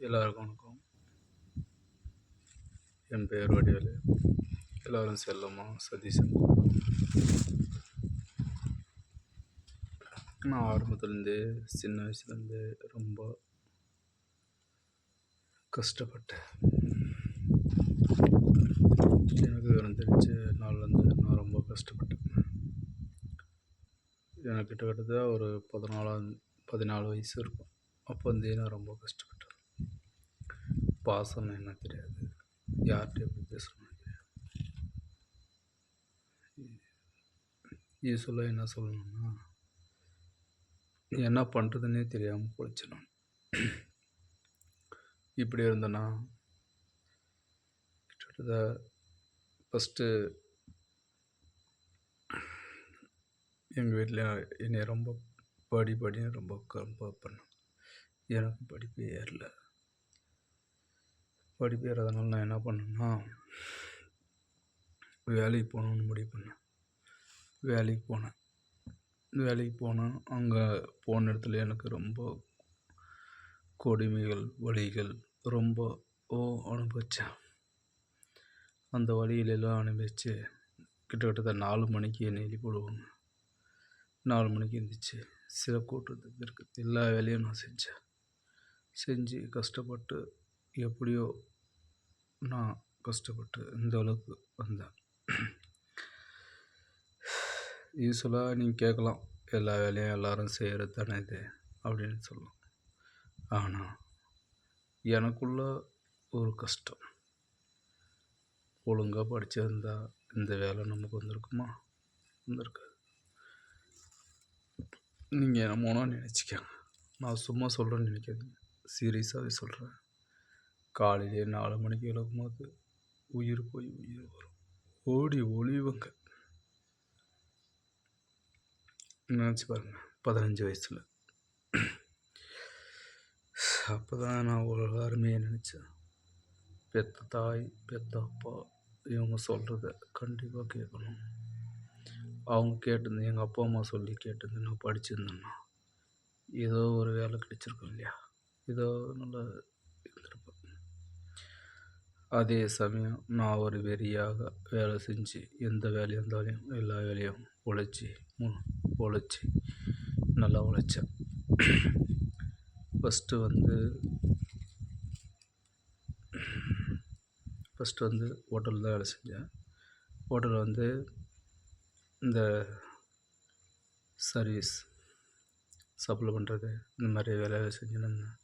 எல்லாருக்கும் வணக்கம். என் பெயர் வடிவேலு. எல்லோரும் செல்லம்மா சதீஷன். நான் ஆரம்பத்துலேருந்தே சின்ன வயசுலேருந்தே ரொம்ப கஷ்டப்பட்டேன். எனக்கு விவரம் தெரிஞ்ச நாள்லேருந்து நான் ரொம்ப கஷ்டப்பட்டேன். எனக்கு கிட்டத்தட்ட ஒரு 14 வயசு இருக்கும். அப்போ இருந்தே நான் ரொம்ப கஷ்டப்பட்டேன். பாசம்னு என்ன தெரியாது, யார்கிட்ட எப்படி பேசணும்னு தெரியாது. யூஸ்வலாக என்ன சொல்லணும்னா, என்ன பண்ணுறதுன்னே தெரியாமல் போச்சு. நான் இப்படி இருந்தேன்னா கிட்டத்தட்ட ஃபஸ்ட்டு எங்கள் வீட்டில் என்னை ரொம்ப படின்னு ரொம்ப கம்பேர் பண்ணேன். எனக்கு படிப்பு ஏறல. படிப்பு ஏறாதனால நான் என்ன பண்ணேன்னா, வேலைக்கு போகணுன்னு முடிவு பண்ணேன். வேலைக்கு போனேன். அங்கே போன இடத்துல எனக்கு ரொம்ப கொடுமைகள், வலிகள் ரொம்ப அனுபவித்தேன். அந்த வழியிலெல்லாம் அனுபவித்து கிட்டத்தட்ட 4 மணிக்கு என்னை எழுப்பி விடுவாங்க. 4 மணிக்கு எழுந்திரிச்சு சில கூட்டத்துக்கு இருக்குது எல்லா வேலையும் நான் செஞ்சு கஷ்டப்பட்டு எப்படியோ நான் கஷ்டப்பட்டு இந்த அளவுக்கு வந்தேன். யூஸ்வலாக நீங்கள் கேட்கலாம், எல்லா வேலையும் எல்லோரும் செய்கிறது தானே இது அப்படின்னு சொல்லலாம். ஆனால் எனக்குள்ள ஒரு கஷ்டம், ஒழுங்காக படிச்சிருந்தா இந்த வேலை நமக்கு வந்திருக்குமா? வந்திருக்காது. நீங்கள் என்னமோனா நினச்சிக்கங்க, நான் சும்மா சொல்கிறேன்னு நினைக்காதீங்க, சீரியஸாகவே சொல்கிறேன். காலையிலே 4 மணிக்கு எழுக்கும் போது உயிர் போய் உயிர் வரும், ஓடி ஒளிவுங்க. நினச்சி பாருங்க, 15 வயசில். அப்போ தான் நான் ஒரு அருமையை நினச்சேன். பெத்த தாய், பெத்த அப்பா இவங்க சொல்கிறத கண்டிப்பாக கேட்கணும். அவங்க கேட்டிருந்து, எங்கள் அப்பா அம்மா சொல்லி கேட்டிருந்து நான் படிச்சிருந்தேன்னா ஏதோ ஒரு வேலை கிடைச்சிருக்கும் இல்லையா, ஏதோ நல்லா இருந்திருப்பேன். அதே சமயம் நான் ஒரு வெறியாக வேலை செஞ்சு எந்த வேலையாக இருந்தாலும் எல்லா வேலையும் உழைச்சி நல்லா உழைச்சேன். ஃபஸ்ட்டு வந்து ஹோட்டலில் தான் வேலை செஞ்சேன். ஹோட்டலில் இந்த சர்வீஸ் சப்ளை பண்ணுறது, இந்த மாதிரி வேலை செஞ்சுன்னு இருந்தேன்.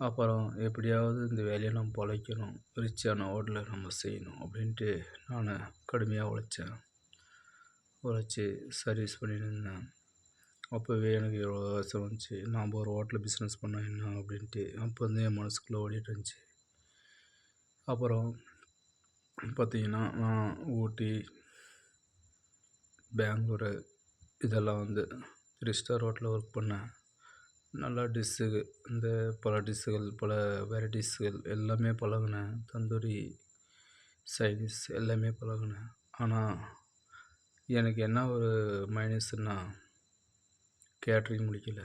அப்புறம் எப்படியாவது இந்த வேலையை நம்ம பொழைக்கணும், ரிச்சான ஹோட்டலில் நம்ம செய்யணும் அப்படின்ட்டு நான் கடுமையாக உழைச்சி சர்வீஸ் பண்ணின்னு இருந்தேன். அப்போவே எனக்கு எவ்வளோ வருஷம் வந்துச்சு, நாம் ஒரு ஹோட்டலில் பிஸ்னஸ் பண்ணால் என்ன அப்படின்ட்டு அப்போ என் மனசுக்குள்ளே ஓடிட்டு இருந்துச்சு. அப்புறம் பார்த்திங்கன்னா, நான் ஊட்டி, பெங்களூரு இதெல்லாம் 3 ஸ்டார் ஹோட்டலில் ஒர்க் பண்ணேன். நல்லா பல வெரைட்டிஸ்கள் எல்லாமே பழகினேன். தந்தூரி, சைனீஸ் எல்லாமே பழகினேன். ஆனால் எனக்கு என்ன ஒரு மைனஸ்னால், கேட்ரிங் முடிக்கல.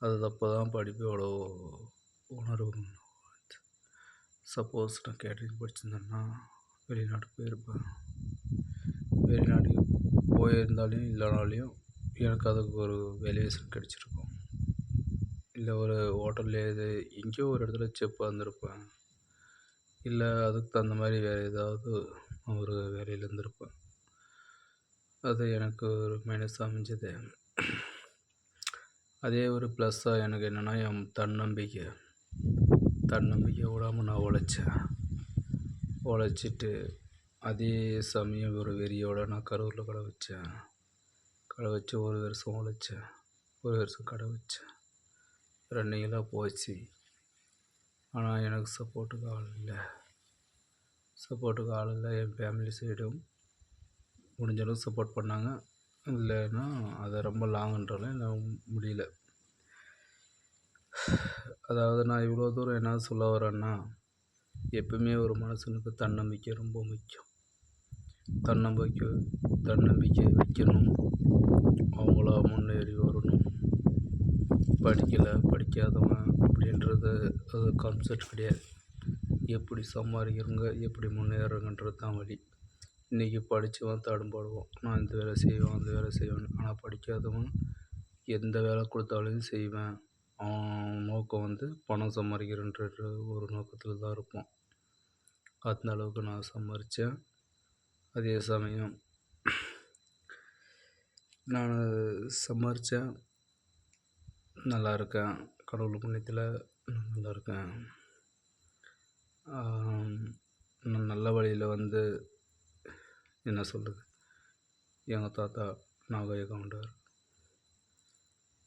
அது அப்போ தான் படிப்போட உணர்வு. சப்போஸ் நான் கேட்ரிங் படிச்சிருந்தேன்னா வெளிநாடு போயிருப்பேன். வெளிநாட்டுக்கு போயிருந்தாலும் இல்லைனாலையும் எனக்கு அதுக்கு ஒரு வேல்யூவேஷன் கிடச்சிருக்கும். இல்லை ஒரு ஹோட்டல்லே எங்கேயோ ஒரு இடத்துல செஃப்பாக இருந்திருப்பேன். இல்லை அதுக்கு தகுந்த மாதிரி வேறு ஏதாவது ஒரு வேலையில் இருந்திருப்பேன். அது எனக்கு ஒரு மைனஸாக அமைஞ்சது. அதே ஒரு ப்ளஸ்ஸாக எனக்கு என்னென்னா, என் தன்னம்பிக்கை விடாமல் நான் உழைச்சிட்டு அதே சமயம் ஒரு வெறியோடு நான் கரூரில் கடை வச்சு 1 வருஷம் உழைச்சேன். 1 வருஷம் கடை வச்சேன். ரன்னிங்கெல்லாம் போச்சு. ஆனால் எனக்கு சப்போர்ட்டுக்கு ஆள் இல்லை. என் ஃபேமிலி சைடும் முடிஞ்ச அளவுக்கு சப்போர்ட் பண்ணாங்க. இல்லைன்னா அதை ரொம்ப லாங்குன்றாலும் என்னால் முடியல. அதாவது நான் இவ்வளோ தூரம் என்ன சொல்ல வரேன்னா, எப்பவுமே ஒரு மனுஷனுக்கு தன்னம்பிக்கை ரொம்ப முக்கியம். தன்னம்பிக்கை வைக்கணும், அவங்களா முன்னேறி வரணும். படிக்காதவன் அப்படி அப்படின்றது அது கான்செப்ட் கிடையாது. எப்படி சம்பாதிக்கிறங்க, எப்படி முன்னேறுங்கன்றது தான் வழி. இன்றைக்கி படித்தவன் தடுமாறுவான், நான் இந்த வேலை செய்வேன் அந்த வேலை செய்வேன். ஆனால் படிக்காதவன் எந்த வேலை கொடுத்தாலும் செய்வேன். அவன் நோக்கம் வந்து பணம் சம்பாதிக்கிறன்ற ஒரு நோக்கத்தில் தான் இருப்பான். அந்த அளவுக்கு நான் சம்பாதிச்சேன். அதே சமயம் நான் சம்பாதிச்சேன், நல்லா இருக்கேன். கடவுள் புண்ணியத்தில் நல்லா இருக்கேன். நான் நல்ல வழியில் வந்து என்ன சொல்கிறது, எங்கள் தாத்தா நாகைய கவுண்டர்,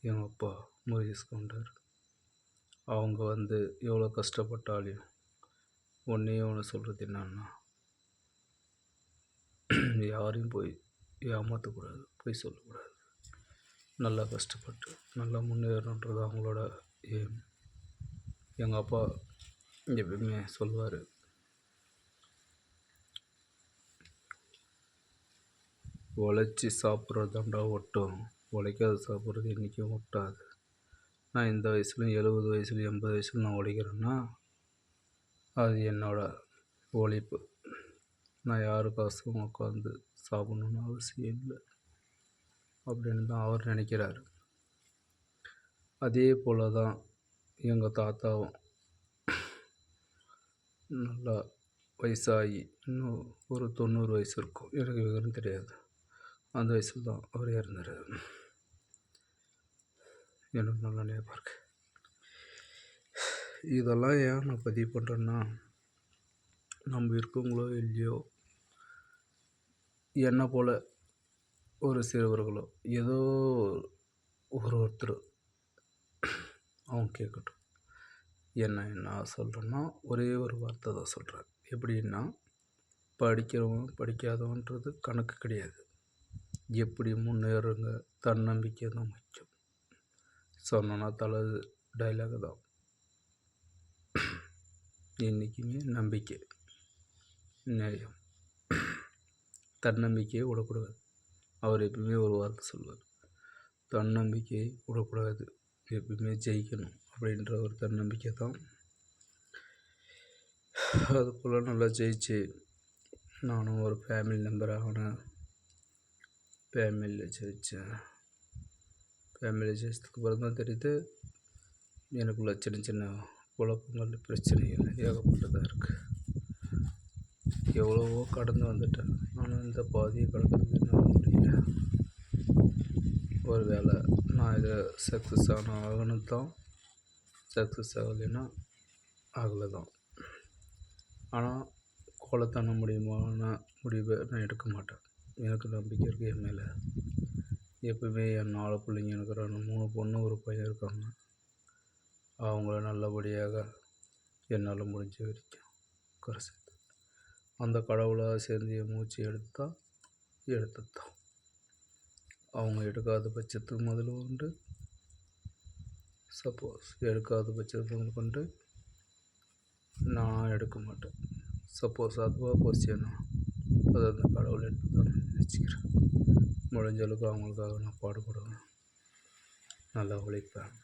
எங்கள் அப்பா முருகேஷ் கவுண்டர், அவங்க வந்து எவ்வளோ கஷ்டப்பட்டாலையும் ஒன்றே ஒன்று சொல்கிறது என்னன்னா, யாரையும் போய் ஏமாற்றக்கூடாது, போய் சொல்லக்கூடாது. நல்லா கஷ்டப்பட்டு நல்லா முன்னேறணுன்றது அவங்களோட எய்ம். எங்கள் அப்பா எப்பயுமே சொல்லுவார், உழைச்சி சாப்பிட்றதாண்டா ஒட்டும், உழைக்காத சாப்பிட்றது என்றைக்கும் ஒட்டாது. நான் இந்த வயசுலையும் 70 வயசுலையும் 80 வயசுலையும் நான் உழைக்கிறேன்னா அது என்னோடய உழைப்பு. நான் யாருக்காசும் உட்காந்து சாப்பிட்ணுன்னு அவசியம் இல்லை அப்படின்னு தான் அவர் நினைக்கிறார். அதே போல் தான் எங்கள் தாத்தாவும் நல்லா வயசாகி இன்னும் ஒரு 90 வயசு இருக்கும், எனக்கு விவரம் தெரியாது. அந்த வயசில் தான் அவர் இறந்தார். எனக்கு நல்லா ஞாபகம் இருக்கு. இதெல்லாம் ஏன் நான் பதிவு பண்ணுறேன்னா, நம்ம இருக்கவங்களோ இல்லையோ, என்னை போல் ஒரு சிறுவர்களோ ஏதோ ஒருத்தர் அவங்க கேட்கட்டும். என்ன சொல்கிறேன்னா, ஒரே ஒரு வார்த்தை தான் சொல்கிறேன். எப்படின்னா, படிக்கிறவன் படிக்காதவன்றது கணக்கு கிடையாது. எப்படி முன்னேறுங்க, தன்னம்பிக்கை தான் முக்கியம். சொன்னோன்னா தலை டைலாக் தான். என்றைக்குமே நம்பிக்கை, நியாயம், தன்னம்பிக்கையை விடக்கூடாது. அவர் எப்பவுமே ஒரு வார்த்தை சொல்வார், தன்னம்பிக்கையை விடக்கூடாது, எப்பவுமே ஜெயிக்கணும் அப்படின்ற ஒரு தன்னம்பிக்கை தான். அதுபோல் நல்லா ஜெயிச்சு நானும் ஒரு ஃபேமிலி மெம்பர் ஆகினேன். ஃபேமிலியில் ஜெயித்தேன். ஃபேமிலி ஜெயிச்சதுக்கு அப்புறம் தான் தெரியுது எனக்குள்ள சின்ன சின்ன குழப்பங்கள், பிரச்சனைகள் ஏகப்பட்டதாக இருக்குது. எவ்வளவோ கடந்து வந்துட்டேன், ஆனால் இந்த பாதியை கடக்கிறது என்னால் முடியல. ஒரு வேளை நான் இதை சக்ஸஸ் ஆகணும் தான், சக்ஸஸ் ஆகலைன்னா ஆகலை தான். ஆனால் கோலத்தான முடியுமான முடிவை நான் எடுக்க மாட்டேன். எனக்கு நம்பிக்கை இருக்குது என் மேலே. எப்பவுமே என் 4 பிள்ளைங்க இருக்கிறாங்க, 3 பொண்ணு ஒரு பையன் இருக்காங்க. அவங்கள நல்லபடியாக என்னால் முடிஞ்ச வரைக்கும் கரை சேர்த்து, அந்த கடவுளாக சேர்ந்து என் மூச்சு எடுத்தது தான். அவங்க எடுக்காத பட்சத்துக்கு முதல்ல உண்டு, சப்போஸ் எடுக்காத பட்சத்துக்கு கொண்டு நான் எடுக்க மாட்டேன். சப்போஸ் அதுவாக போச்சுன்னா அது அந்த கடவுள் எடுத்து தான் நான் நினச்சிக்கிறேன். முடிஞ்ச அளவுக்கு அவங்களுக்காக நான் பாடுபடுவேன், நல்லா உழைப்பேன்.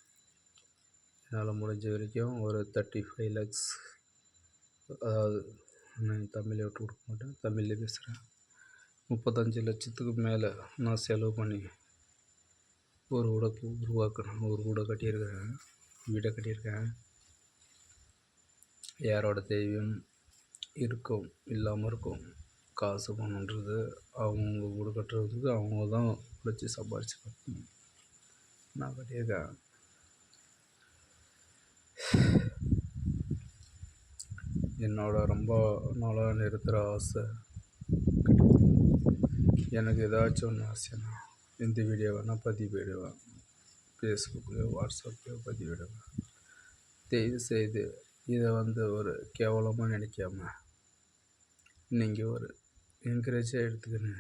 என்னால் முடிஞ்ச வரைக்கும் ஒரு 35 lakhs, அதாவது நான் தமிழை விட்டு கொடுக்க மாட்டேன், தமிழ்லேயே பேசுகிறேன். 35 லட்சத்துக்கு மேலே நான் செலவு பண்ணி ஒரு வீடை உருவாக்கினேன். ஒரு வீடை கட்டியிருக்கேன். யாரோட தேவையும் இருக்கும், இல்லாமல் இருக்கும். காசு பணன்றது அவங்க வீடு கட்டுறதுக்கு அவங்க தான் உழைச்சி சம்பாரித்து கட்டணும். நான் கட்டியிருக்கேன். என்னோட ரொம்ப நாளாக நிறுத்துகிற ஆசை, எனக்கு ஏதாச்சும் ஒன்று ஆசைன்னா இந்த வீடியோவை நான் பதிவிடுவேன், ஃபேஸ்புக்லேயோ வாட்ஸ்அப்லேயோ பதிவிடுவேன். தயவு செய்து இதை வந்து ஒரு கேவலமாக நினைக்காம நீங்கள் ஒரு என்கரேஜாக எடுத்துக்கின்னு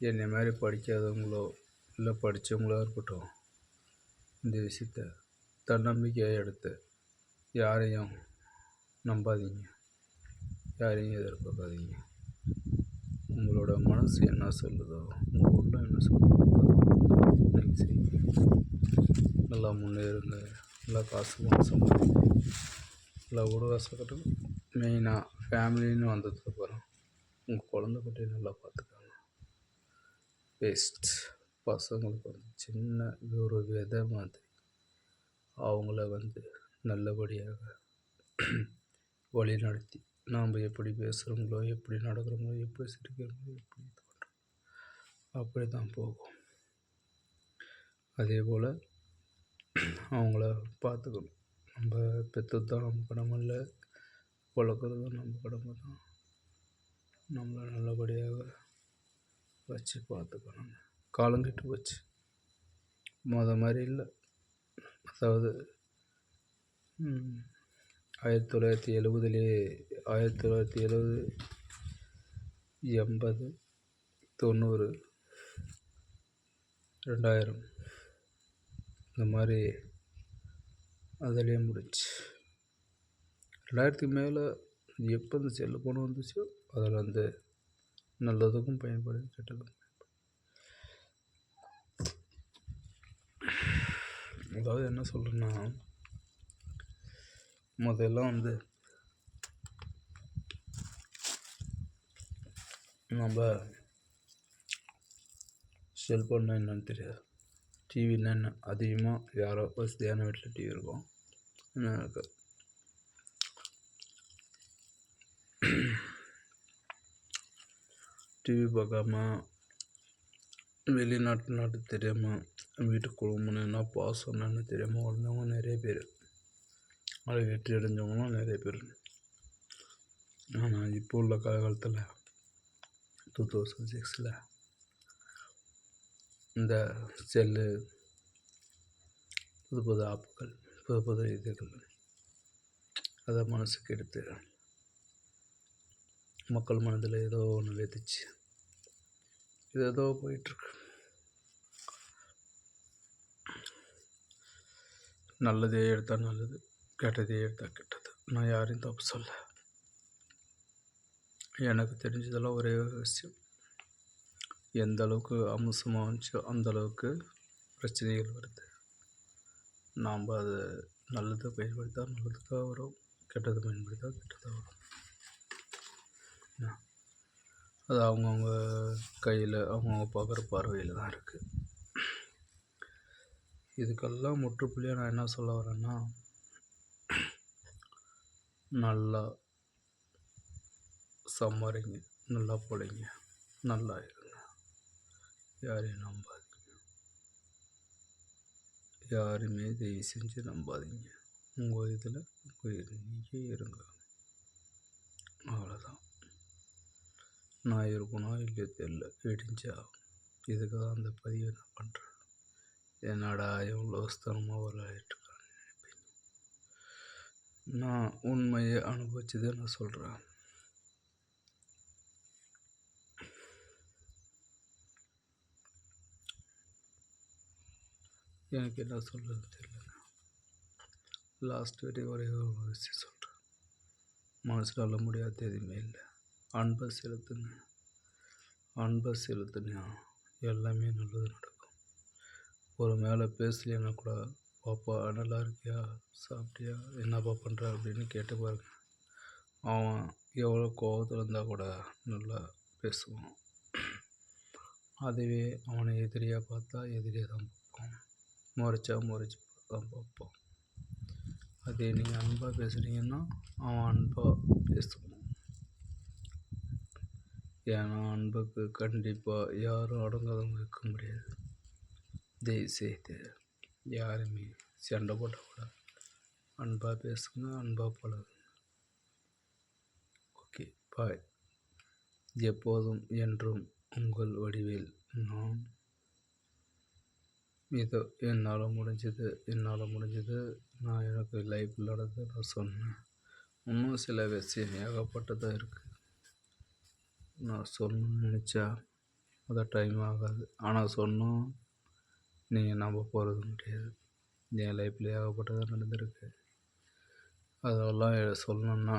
என்னை மாதிரி படிக்காதவங்களோ இல்லை படித்தவங்களோ இருக்கட்டும், இந்த விஷயத்த தன்னம்பிக்கையாக எடுத்து யாரையும் நம்பாதீங்க, யாரையும் எதிர்பார்க்காதீங்க. உங்களோட மனசு என்ன சொல்லுதோ, உங்கள் உள்ள என்ன சொல்லுதோ நீங்கள் செய்யுங்க. நல்லா முன்னேறுங்க. நல்லா காசு பணம் சம்பாதிக்கணும், நல்லா ஊட கட்டணும். மெயினாக ஃபேமிலின்னு வந்ததுக்கப்புறம் உங்கள் குழந்தை குட்டியை நல்லா பார்த்துக்கோங்க. பெஸ்ட் பசங்களுக்கு சின்ன ஒரு விதை மாதிரி அவங்கள நல்லபடியாக வழி நடத்தி நாம் எப்படி பேசுகிறோங்களோ, எப்படி நடக்கிறோங்களோ, எப்படி சிரிக்கிறோங்களோ, எப்படி இது பண்ணுறோம் அப்படி தான் போகும். அதே போல் அவங்கள பார்த்துக்கணும். நம்ம பெற்றது தான் நம்ம கடமை இல்லை, வளர்க்குறதும் நம்ம கடமை தான். நம்மளை நல்லபடியாக வச்சு பார்த்துக்கணும். காலங்கெட்டு போச்சு, மாதிரி இல்லை. அதாவது 1970 1970, 80, 90, 2000 இந்த மாதிரி அதிலே முடிச்சு. 2000க்கு மேலே எப்போ இந்த செல்லுஃபோன் வந்துச்சோ அதில் நல்லதுக்கும் பயன்படுது, கெட்டதுக்கும் பயன்படுது. அதாவது என்ன சொல்கிறேன்னா, முதல்லாம் நம்ம செல்ஃபோன்னா என்னன்னு தெரியாது, டிவின்னா என்ன. அதிகமாக யாரோ வசதியான வீட்டில் டிவி இருக்கும், எனக்கு டிவி பார்க்காம வெளிநாட்டு தெரியாமல் வீட்டுக்கு குடும்பம்னு என்ன பாசம்னு தெரியாமல் வாழ்ந்தவங்க நிறைய பேர், அதை வெற்றி அடைஞ்சவங்களும் நிறைய பேர். ஆனால் இப்போ உள்ள காலகட்டத்தில் 2006 இந்த செல்லு, புது ஆப்புகள், புது இதுகள் அதை மனசுக்கு எடுத்து மக்கள் மனதில் ஏதோ ஒன்று விதைச்சு இது ஏதோ போயிட்டுருக்கு. நல்லதே எடுத்தால் நல்லது, கெட்டதே எடுத்தால் கெட்டது. நான் யாரையும் தப்பு சொல்ல, எனக்கு தெரிஞ்சதெல்லாம் ஒரே ஒரு விஷயம், எந்த அளவுக்கு அம்சமாக வந்துச்சோ அந்தளவுக்கு பிரச்சனைகள் வருது. நாம் அதை நல்லதை பயன்படுத்தால் நல்லதுக்காக வரும், கெட்டதை பயன்படுத்தால் கெட்டதாக வரும். அது அவங்கவுங்க கையில் அவங்கவுங்க பார்க்குற பார்வையில் தான் இருக்குது. இதுக்கெல்லாம் முற்றுப்புள்ளியாக நான் என்ன சொல்ல வரேன்னா, நல்லா சம்பாதிங்க, நல்லா பிழைங்க, நல்லா இருங்க, யாரையும் நம்பாதீங்க, யாருமே தயவு செஞ்சு நம்பாதீங்க. உங்கள் இதில் நீங்கள் இருங்க, அவ்வளோதான். நான் இருக்கணும் இல்லையோ தெரியல, விடிஞ்சா இதுக்கு தான் அந்த பதிவை நான் பண்ணுறேன். என்னடா எவ்வளோ ஸ்தனமாக விளையாட்டுருக்கான்னு நினைப்பீங்க. நான் உண்மையை அனுபவிச்சதை நான் சொல்கிறேன். எனக்கு என்ன சொல்கிறது தெரியலங்க. லாஸ்ட் வரையும் ஒரே ஒரு விஷயம் சொல்கிறேன், மனசில் அள்ள முடியாத எதுவுமே இல்லை. அன்பை செலுத்துங்க, அன்பை செலுத்துனா எல்லாமே நல்லது நடக்கும். ஒரு மேலே பேசலைன்னா கூட, பாப்பா நல்லா இருக்கியா, சாப்பிட்டியா, என்னப்பா பண்ணுற அப்படின்னு கேட்டு பாருங்க. அவன் எவ்வளோ கோபத்தில் இருந்தால் கூட நல்லா பேசுவான். அதுவே அவனை எதிரியாக பார்த்தா எதிரியாக தான் பார்ப்பான், முறைச்சா முறைச்சி தான் பார்ப்பான். அதே நீங்கள் அன்பாக பேசுகிறீங்கன்னா அவன் அன்பாக பேசுவான். ஏன்னா அன்புக்கு கண்டிப்பாக யாரும் அடங்காதவங்க இருக்க முடியாது. தயவுசெய்து யாருமே சண்டை போட்டக்கூடாது, அன்பாக பேசுங்க, அன்பாக பழகுங்க. ஓகே, பாய். எப்போதும் என்றும் உங்கள் வடிவேல். நான் இதோ என்னால் முடிஞ்சது நான் எனக்கு லைஃப்பில் நடந்து நான் சொன்னேன். இன்னும் சில விஷயம் ஏகப்பட்டதாக இருக்குது, நான் சொல்லணும்னு நினச்சா அதை டைம் ஆகாது. ஆனால் சொன்னோம் நீங்கள் நம்ப போகிறது முடியாது. என் லைஃப்பில் ஏகப்பட்டதாக நடந்திருக்கு, அதெல்லாம் சொல்லணுன்னா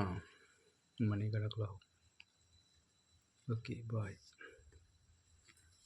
மணிக்கணக்கில் ஆகும். ஓகே, பாய்.